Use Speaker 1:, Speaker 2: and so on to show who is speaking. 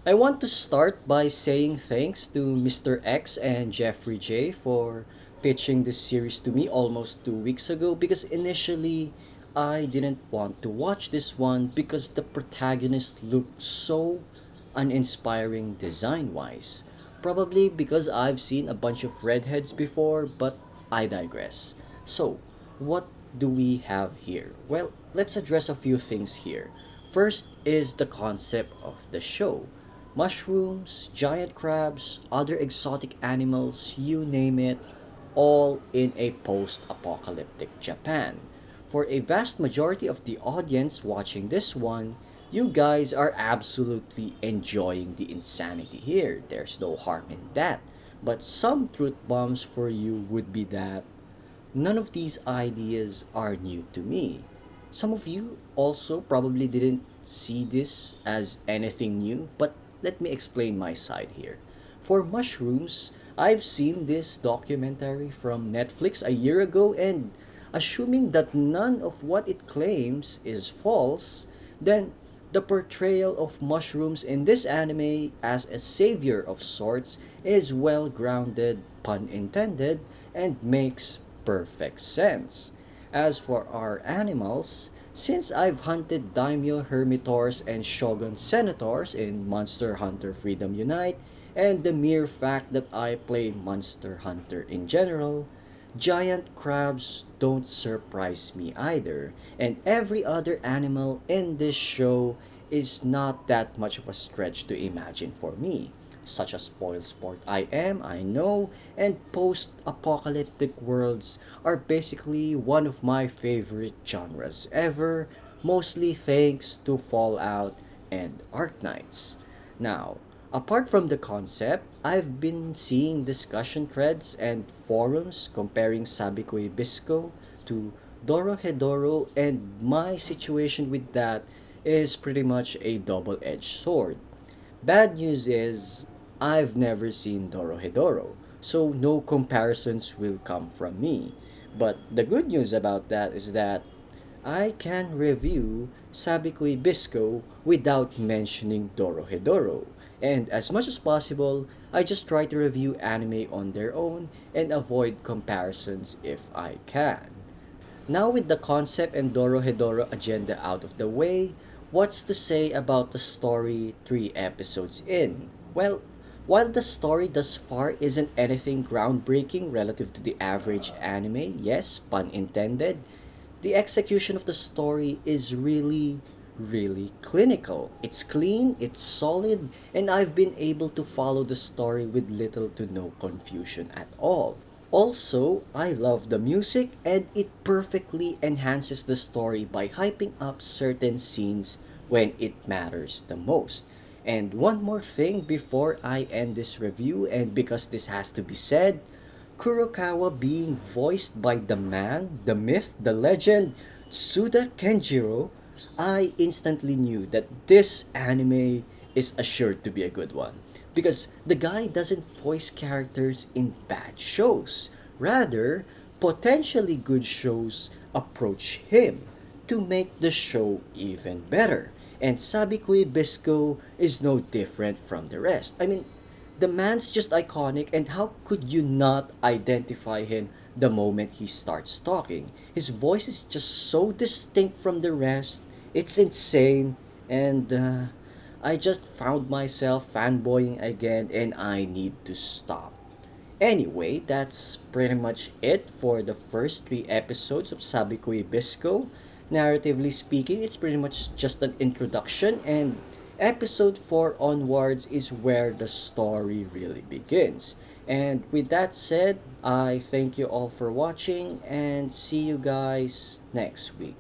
Speaker 1: I want to start by saying thanks to Mr. X and Jeffrey J for pitching this series to me almost 2 weeks ago because initially I didn't want to watch this one because the protagonist looked so uninspiring design wise. Probably because I've seen a bunch of redheads before, but I digress. So, what do we have here? Well, let's address a few things here. First is the concept of the show. Mushrooms, giant crabs, other exotic animals, you name it, all in a post apocalyptic Japan. For a vast majority of the audience watching this one, you guys are absolutely enjoying the insanity here. There's no harm in that. But some truth bombs for you would be that none of these ideas are new to me. Some of you also probably didn't see this as anything new, but let me explain my side here. For mushrooms, I've seen this documentary from Netflix a year ago, and assuming that none of what it claims is false, then the portrayal of mushrooms in this anime as a savior of sorts is well grounded, pun intended, and makes perfect sense. As for our animals, since I've hunted daimyo hermitors and shogun senators in Monster Hunter Freedom Unite, and the mere fact that I play Monster Hunter in general, giant crabs don't surprise me either, and every other animal in this show is not that much of a stretch to imagine for me. Such a spoil sport I am, I know, and post apocalyptic worlds are basically one of my favorite genres ever, mostly thanks to Fallout and Arknights. Now, apart from the concept, I've been seeing discussion threads and forums comparing Sabikui Bisco to Dorohedoro, and my situation with that is pretty much a double edged sword. Bad news is, I've never seen Dorohedoro, so no comparisons will come from me. But the good news about that is that I can review Sabikui Bisco without mentioning Dorohedoro. And as much as possible, I just try to review anime on their own and avoid comparisons if I can. Now, with the concept and Dorohedoro agenda out of the way, what's to say about the story 3 episodes in? Well, while the story thus far isn't anything groundbreaking relative to the average anime, yes, pun intended, the execution of the story is really clinical. It's clean, it's solid, and I've been able to follow the story with little to no confusion at all. Also, I love the music and it perfectly enhances the story by hyping up certain scenes when it matters the most. And one more thing before I end this review, and because this has to be said, Kurokawa being voiced by the man, the myth, the legend, Tsuda Kenjiro, I instantly knew that this anime is assured to be a good one. Because the guy doesn't voice characters in bad shows. Rather, potentially good shows approach him to make the show even better. And Sabikui Bisco is no different from the rest. I mean, the man's just iconic, and how could you not identify him the moment he starts talking? His voice is just so distinct from the rest, it's insane, and I just found myself fanboying again, and I need to stop. Anyway, that's pretty much it for the first 3 episodes of Sabikui Bisco. Narratively speaking, it's pretty much just an introduction, and episode 4 onwards is where the story really begins. And with that said, I thank you all for watching and see you guys next week.